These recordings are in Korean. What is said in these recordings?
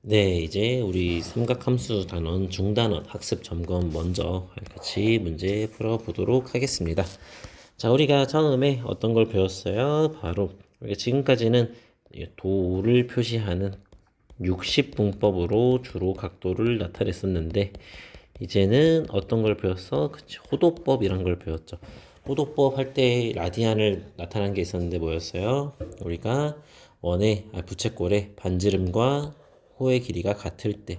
네, 이제 우리 삼각함수 단원 중단원 학습 점검 먼저 같이 문제 풀어보도록 하겠습니다. 자, 우리가 처음에 어떤 걸 배웠어요? 바로 우리가 지금까지는 도를 표시하는 60분법으로 주로 각도를 나타냈었는데 이제는 어떤 걸 배웠어? 그치, 호도법이란 걸 배웠죠. 호도법 할 때 라디안을 나타난 게 있었는데 뭐였어요? 우리가 부채꼴의 반지름과 호의 길이가 같을 때,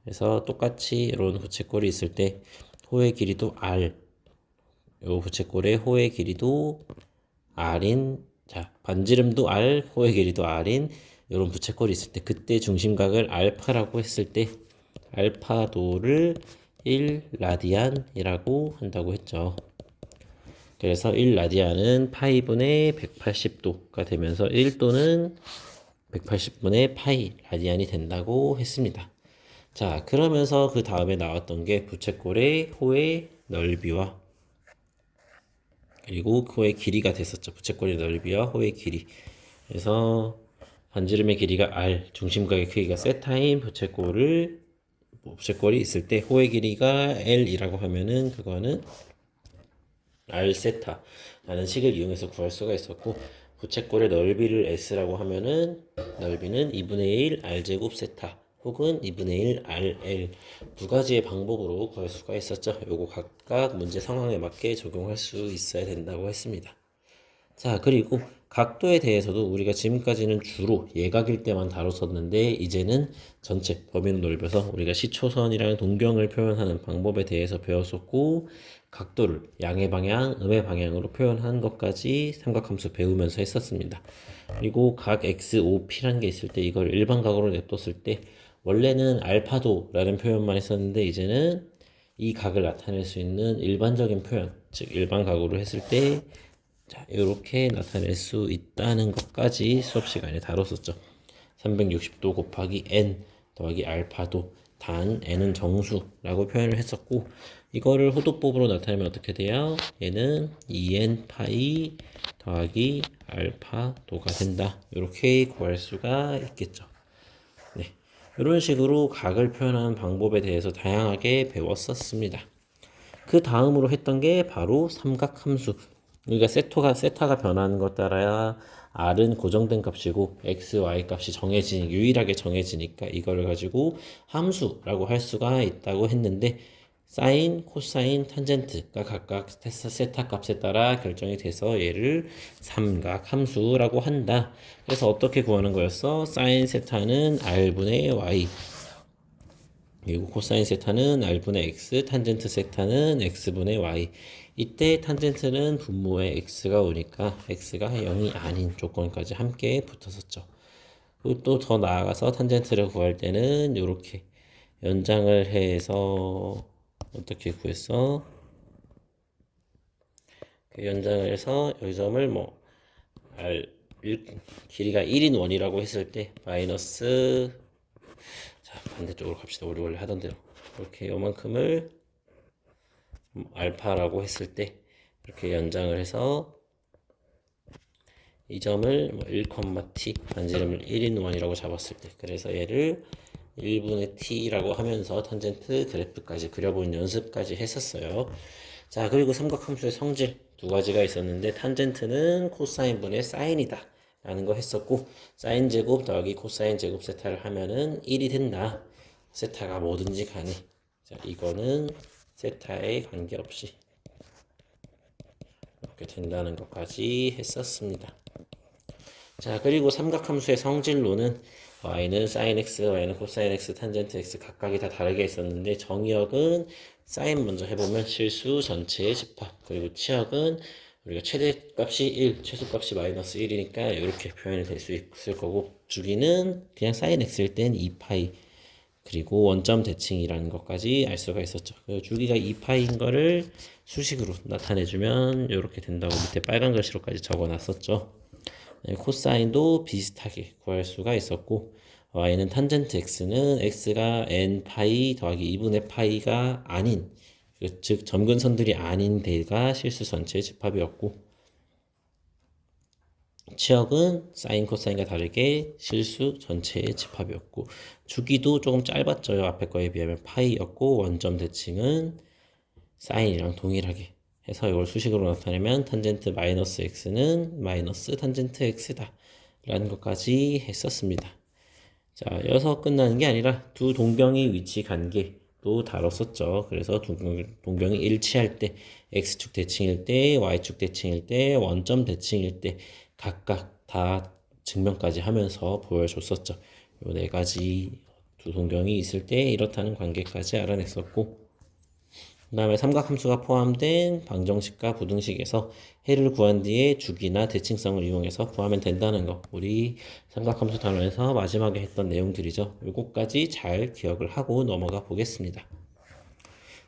그래서 똑같이 이런 부채꼴이 있을 때 호의 길이도 r, 요 부채꼴의 호의 길이도 r인, 자 반지름도 r, 호의 길이도 r인 이런 부채꼴이 있을 때 그때 중심각을 알파라고 했을 때 알파도를 1라디안이라고 한다고 했죠. 그래서 1라디안은 파이분의 180도가 되면서 1도는 180분의 파이 라디안이 된다고 했습니다. 자, 그러면서 그 다음에 나왔던 게 부채꼴의 호의 넓이와 그리고 호의 길이가 됐었죠. 부채꼴의 넓이와 호의 길이. 그래서 반지름의 길이가 r, 중심각의 크기가 세타인 부채꼴이 있을 때 호의 길이가 l이라고 하면은 그거는 r 세타라는 식을 이용해서 구할 수가 있었고, 부채꼴의 넓이를 s라고 하면은 넓이는 2분의 1 r 제곱 세타 혹은 2분의 1 rl 두 가지의 방법으로 구할 수가 있었죠. 요거 각각 문제 상황에 맞게 적용할 수 있어야 된다고 했습니다. 자, 그리고 각도에 대해서도 우리가 지금까지는 주로 예각일 때만 다뤘었는데 이제는 전체 범위를 넓혀서 우리가 시초선이랑 동경을 표현하는 방법에 대해서 배웠었고, 각도를 양의 방향, 음의 방향으로 표현한 것까지 삼각함수 배우면서 했었습니다. 그리고 각 XOP라는 게 있을 때 이걸 일반각으로 냅뒀을 때 원래는 알파도라는 표현만 했었는데 이제는 이 각을 나타낼 수 있는 일반적인 표현, 즉 일반각으로 했을 때 자, 이렇게 나타낼 수 있다는 것까지 수업 시간에 다뤘었죠. 360도 곱하기 n 더하기 알파도 단 n은 정수라고 표현을 했었고, 이거를 호도법으로 나타내면 어떻게 돼요? 얘는 2n 파이 더하기 알파도가 된다. 이렇게 구할 수가 있겠죠. 네, 이런 식으로 각을 표현하는 방법에 대해서 다양하게 배웠었습니다. 그 다음으로 했던 게 바로 삼각함수. 그러니까 세타가 변하는 것 따라야 r은 고정된 값이고 x, y 값이 유일하게 정해지니까 이거를 가지고 함수라고 할 수가 있다고 했는데, 사인, 코사인, 탄젠트가 각각 세타 값에 따라 결정이 돼서 얘를 삼각함수라고 한다. 그래서 어떻게 구하는 거였어? 사인 세타는 r분의 y, 그리고 코사인 세타는 r분의 x, 탄젠트 세타는 x분의 y. 이때 탄젠트는 분모에 x가 오니까 x가 0이 아닌 조건까지 함께 붙었었죠. 그리고 또 더 나아가서 탄젠트를 구할 때는 이렇게 연장을 해서 어떻게 구했어? 그 연장을 해서 이 점을 r 길이가 1인 원이라고 했을 때 마이너스, 자 반대쪽으로 갑시다. 우리 원래 하던 대로 이렇게 요만큼을 알파라고 했을 때 이렇게 연장을 해서 이 점을 1,t 반지름을 1인1이라고 잡았을 때, 그래서 얘를 1분의 t라고 하면서 탄젠트 그래프까지 그려보는 연습까지 했었어요. 자, 그리고 삼각함수의 성질 두 가지가 있었는데 탄젠트는 코사인분의 사인이다 라는 거 했었고, 사인 제곱 더하기 코사인 제곱 세타를 하면은 1이 된다. 세타가 뭐든지 간에. 자, 이거는 세타에 관계없이 이렇게 된다는 것까지 했었습니다. 자, 그리고 삼각함수의 성질로는 y는 sin x, y는 cosine x, 탄젠트 x 각각이 다 다르게 있었는데, 정의역은 sin 먼저 해보면 실수 전체의 집합, 그리고 치역은 우리가 최대값이 1, 최소값이 마이너스 1이니까 이렇게 표현이 될 수 있을 거고, 주기는 그냥 sin x일 땐 2파이, 그리고 원점 대칭이라는 것까지 알 수가 있었죠. 주기가 2파이인 거를 수식으로 나타내주면 이렇게 된다고 밑에 빨간 글씨로까지 적어놨었죠. 코사인도 비슷하게 구할 수가 있었고, y는 탄젠트 x는 x가 n 파이 더하기 2분의 파이가 아닌, 즉 점근선들이 아닌 데가 실수 전체의 집합이었고, 치역은 사인 코사인과 다르게 실수 전체의 집합이었고 주기도 조금 짧았죠. 앞에 거에 비하면 파이였고 원점 대칭은 사인이랑 동일하게 해서 이걸 수식으로 나타내면 탄젠트 마이너스 x는 마이너스 탄젠트 x다 라는 것까지 했었습니다. 자, 여기서 끝나는 게 아니라 두 동경의 위치 관계도 다뤘었죠. 그래서 동경이 일치할 때 x축 대칭일 때 y축 대칭일 때 원점 대칭일 때 각각 다 증명까지 하면서 보여줬었죠. 요 네 가지 두 동경이 있을 때 이렇다는 관계까지 알아냈었고 그 다음에 삼각함수가 포함된 방정식과 부등식에서 해를 구한 뒤에 주기나 대칭성을 이용해서 구하면 된다는 거 우리 삼각함수 단원에서 마지막에 했던 내용들이죠. 요거까지 잘 기억을 하고 넘어가 보겠습니다.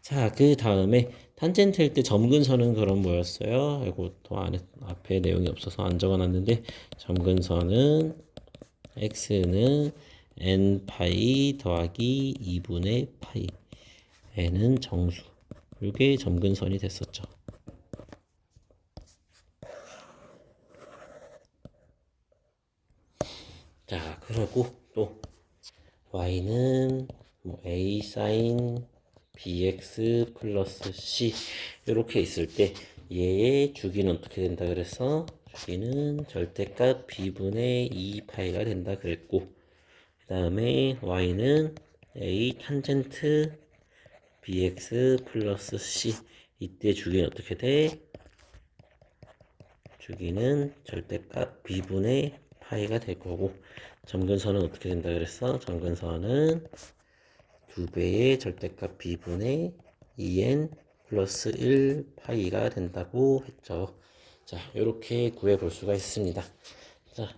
자, 그 다음에 탄젠트일 때 점근선은 그럼 뭐였어요? 이것도 앞에 내용이 없어서 안 적어놨는데 점근선은 x는 n 파이 더하기 2분의 파이 n은 정수 이게 점근선이 됐었죠. 자, 그리고 또 y는 뭐 a 사인 bx 플러스 c 이렇게 있을 때 얘의 주기는 어떻게 된다 그랬어? 주기는 절대값 b분의 2파이가 된다 그랬고 그 다음에 y는 a 탄젠트 bx 플러스 c 이때 주기는 어떻게 돼? 주기는 절대값 b분의 파이가 될 거고 점근선은 어떻게 된다 그랬어? 점근선은 2배의 절대값 b분의 2n 플러스 1 파이가 된다고 했죠. 자, 이렇게 구해볼 수가 있습니다. 자,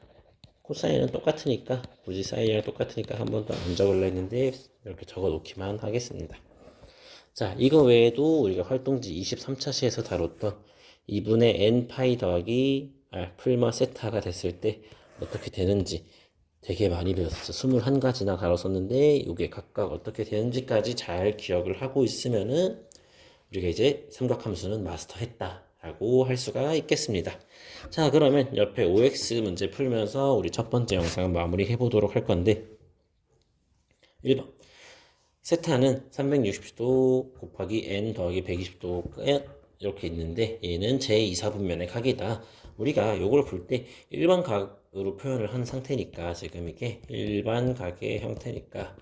코사인은 똑같으니까 굳이 사인이랑 똑같으니까 한 번 더 안 적으려 했는데 이렇게 적어 놓기만 하겠습니다. 자, 이거 외에도 우리가 활동지 23차 시에서 다뤘던 2분의 n 파이 더하기 풀마 세타가 됐을 때 어떻게 되는지 되게 많이 배웠었죠. 21가지나 다뤘었는데 이게 각각 어떻게 되는지까지 잘 기억을 하고 있으면은 우리가 이제 삼각함수는 마스터했다 라고 할 수가 있겠습니다. 자, 그러면 옆에 OX 문제 풀면서 우리 첫 번째 영상은 마무리 해보도록 할 건데 1번 세타는 360도 곱하기 n 더하기 120도 이렇게 있는데 얘는 제2사분면의 각이다. 우리가 요걸 볼 때 일반 각으로 표현을 한 상태니까 지금 이게 일반 각의 형태니까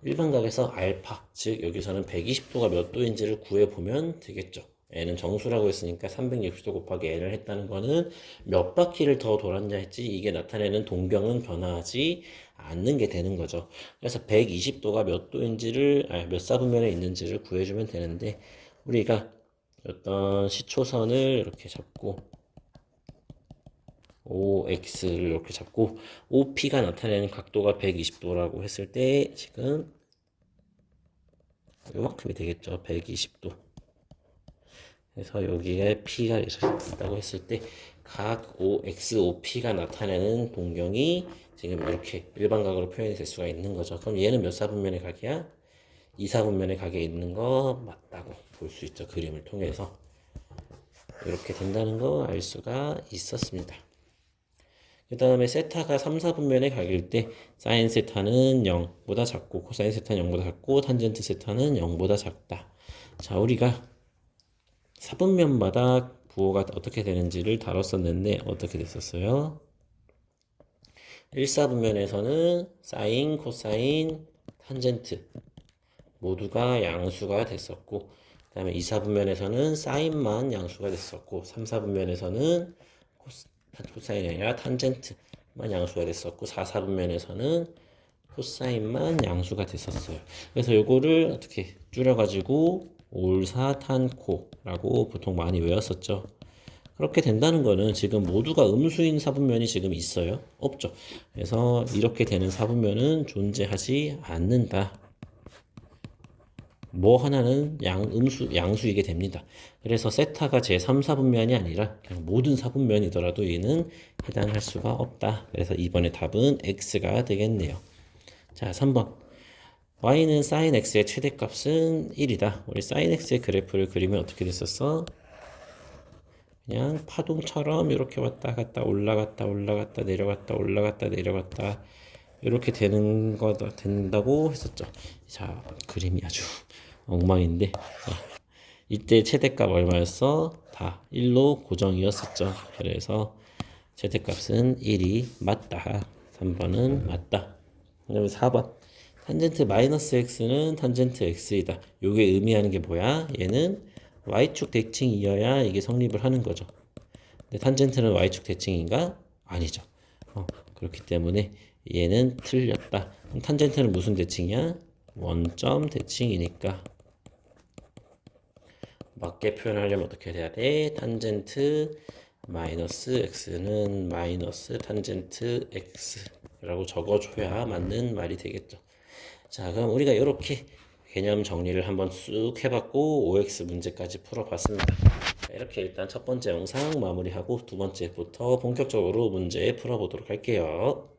일반 각에서 알파 즉 여기서는 120도가 몇 도인지를 구해보면 되겠죠. n은 정수라고 했으니까 360도 곱하기 n을 했다는 거는 몇 바퀴를 더 돌았냐 했지 이게 나타내는 동경은 변화하지 않는 게 되는 거죠. 그래서 120도가 몇 도인지를 몇 사분면에 있는지를 구해주면 되는데 우리가 어떤 시초선을 이렇게 잡고 OX를 이렇게 잡고 OP가 나타내는 각도가 120도라고 했을 때 지금 요만큼이 되겠죠. 120도. 그래서 여기에 P가 있다고 했을 때 각 OX, OP가 나타내는 동경이 지금 이렇게 일반각으로 표현이 될 수가 있는 거죠. 그럼 얘는 몇 사분면의 각이야? 2사분면의 각에 있는 거 맞다고 볼 수 있죠. 그림을 통해서. 이렇게 된다는 거 알 수가 있었습니다. 그 다음에 세타가 3, 4분면의 각일 때 사인 세타는 0보다 작고 코사인 세타는 0보다 작고 탄젠트 세타는 0보다 작다. 자, 우리가 4분면마다 부호가 어떻게 되는지를 다뤘었는데 어떻게 됐었어요? 1사분면에서는 사인, 코사인, 탄젠트 모두가 양수가 됐었고 그 다음에 2사분면에서는 사인만 양수가 됐었고 3사분면에서는 코사인이 아니라 탄젠트만 양수가 됐었고 4사분면에서는 코사인만 양수가 됐었어요. 그래서 요거를 어떻게 줄여가지고 올사탄코라고 보통 많이 외웠었죠. 그렇게 된다는 거는 지금 모두가 음수인 사분면이 지금 있어요? 없죠. 그래서 이렇게 되는 사분면은 존재하지 않는다. 뭐 하나는 양수이게 됩니다. 그래서 세타가 제3 사분면이 아니라 그냥 모든 사분면이더라도 얘는 해당할 수가 없다. 그래서 이번에 답은 X가 되겠네요. 자, 3번. y는 sin x의 최대값은 1이다. 우리 sin x의 그래프를 그리면 어떻게 됐었어? 그냥 파동처럼 이렇게 왔다 갔다 올라갔다 올라갔다 내려갔다 올라갔다 내려갔다 이렇게 되는 거다 된다고 했었죠. 자, 그림이 아주 엉망인데 자, 이때 최대값 얼마였어? 다 1로 고정이었었죠. 그래서 최대값은 1이 맞다. 3번은 맞다. 그다음에 4번 탄젠트 마이너스 x는 탄젠트 x이다. 요게 의미하는 게 뭐야? 얘는 y축 대칭이어야 이게 성립을 하는 거죠. 근데 탄젠트는 y축 대칭인가? 아니죠. 그렇기 때문에 얘는 틀렸다. 그럼 탄젠트는 무슨 대칭이야? 원점 대칭이니까 맞게 표현하려면 어떻게 해야 돼? 탄젠트 마이너스 x는 마이너스 탄젠트 x라고 적어줘야 맞는 말이 되겠죠. 자, 그럼 우리가 이렇게 개념 정리를 한번 쑥 해봤고 OX 문제까지 풀어봤습니다. 자, 이렇게 일단 첫 번째 영상 마무리하고 두 번째부터 본격적으로 문제 풀어보도록 할게요.